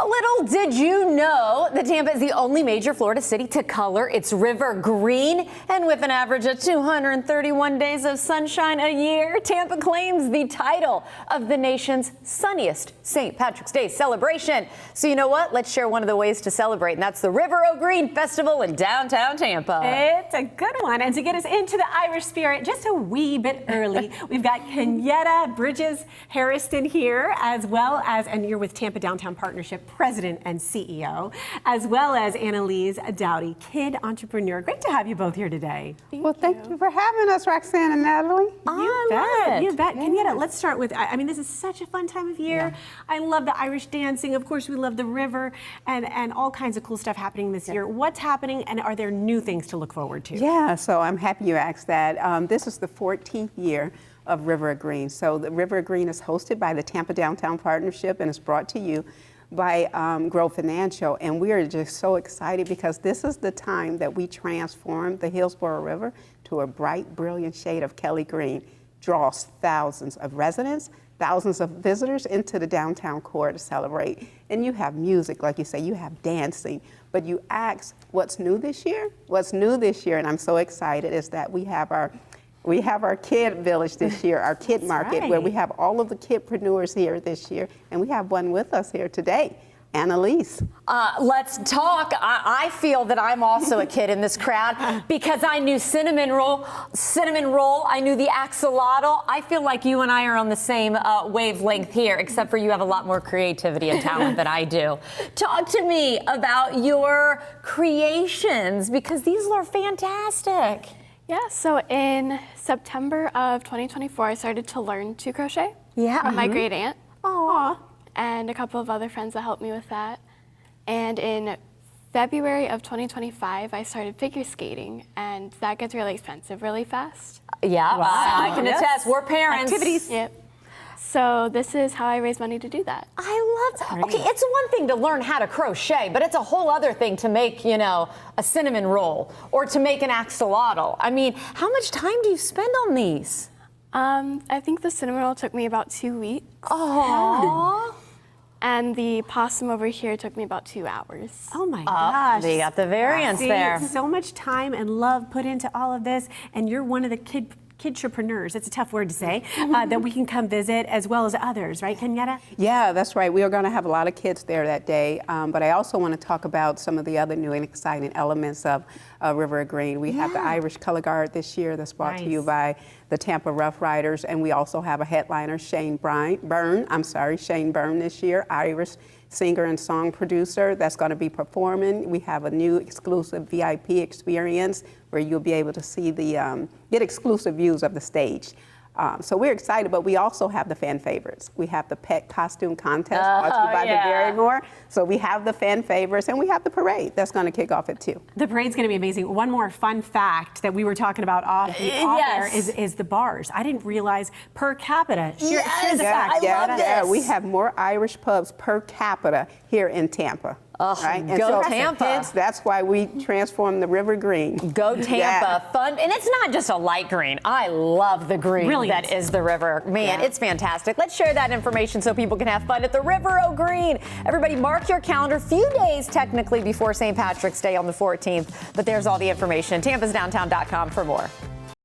A little did you know that Tampa is the only major Florida city to color its river green, and with an average of 231 days of sunshine a year, Tampa claims the title of the nation's sunniest St. Patrick's Day celebration. So you know what? Let's share one of the ways to celebrate, and that's the River O' Green Festival in downtown Tampa. It's a good one, and to get us into the Irish spirit just a wee bit early, we've got Kenyatta Bridges Harrison here, as well as, and you're with Tampa Downtown Partnership President and CEO, as well as Annalise Dowdy, kid entrepreneur. Great to have you both here today. Thank you for having us, Roxanne and Natalie. You bet. Yes. Kenyatta, let's start with, I mean, this is such a fun time of year. Yeah. I love the Irish dancing. Of course, we love the river and all kinds of cool stuff happening this year. What's happening, and are there new things to look forward to? Yeah, so I'm happy you asked that. This is the 14th year of River O' Green. So the River O' Green is hosted by the Tampa Downtown Partnership and is brought to you by Grow Financial, and we are just so excited because this is the time that we transform the Hillsborough River to a bright, brilliant shade of Kelly green, draws thousands of residents, thousands of visitors into the downtown core to celebrate. And you have music, like you say, you have dancing, but you ask what's new this year? What's new this year, and I'm so excited, is that we have our kid village this year, our kid market, where we have all of the kidpreneurs here this year, and we have one with us here today, Annalise. Let's talk. I feel that I'm also a kid in this crowd because I knew cinnamon roll, I knew the axolotl. I feel like you and I are on the same wavelength here, except for you have a lot more creativity and talent than I do. Talk to me about your creations, because these are fantastic. Yeah, so in September of 2024, I started to learn to crochet from my great aunt. Aww. And a couple of other friends that helped me with that. And in February of 2025, I started figure skating, and that gets really expensive really fast. Yeah, wow. I can attest. We're parents. Activities. Yep. So this is how I raise money to do that. I love that. Okay, it's one thing to learn how to crochet, but it's a whole other thing to make, you know, a cinnamon roll or to make an axolotl. I mean, how much time do you spend on these? I think the cinnamon roll took me about 2 weeks. Aww. And the possum over here took me about 2 hours. Oh my gosh. They got the variance there. So much time and love put into all of this, and you're one of the kidtrepreneurs, it's a tough word to say, that we can come visit, as well as others, right, Kenyatta? Yeah, that's right. We are going to have a lot of kids there that day, but I also want to talk about some of the other new and exciting elements of River O' Green. We have the Irish Color Guard this year that's brought to you by the Tampa Rough Riders, and we also have a headliner, Shane Byrne this year, Irish singer and song producer that's going to be performing. We have a new exclusive VIP experience where you'll be able to see the get exclusive views of the stage. So we're excited, but we also have the fan favorites. We have the pet costume contest brought to you by the Barrymore. So we have the fan favorites, and we have the parade that's going to kick off at 2. The parade's going to be amazing. One more fun fact that we were talking about off air is the bars. I didn't realize per capita. Here's the fact. I love this. We have more Irish pubs per capita here in Tampa. Right? And go Tampa. Kids, that's why we transformed the river green. Go Tampa. Fun. And it's not just a light green. I love the green that is the river. Man, it's fantastic. Let's share that information so people can have fun at the River O' Green. Everybody mark your calendar. Few days technically before St. Patrick's Day on the 14th, but there's all the information. TampasDowntown.com for more.